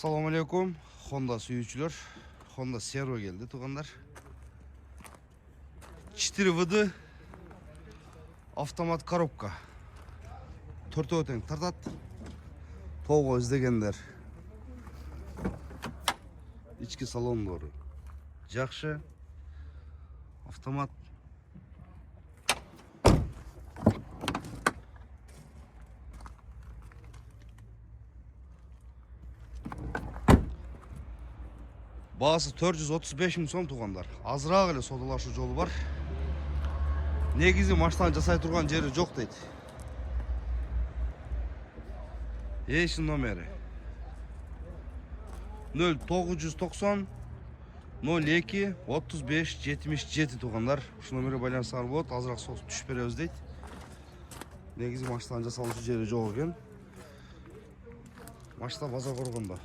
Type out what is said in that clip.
Assalamu alaikum. Honda suyucular. Honda Servo geldi tuğanlar. 4 vıdı avtomat коробка. 4 öten tartat. Toğu izlegenler. İçki salon doğru. Жақшы. Avtomat. Bağısı 435 мың сом туғандар. Азырақ эле содалашу жолу бар. Негизи машинаны жасай турган жери жок дейт. Эшин номери 0990 02 35 77 туғандар. Ушу номерге байланышсаңар болот. Азыраак түшүп беребиз дейт. Негизи машинаны жасалуучу жери жок экен. Машина базар коргондо.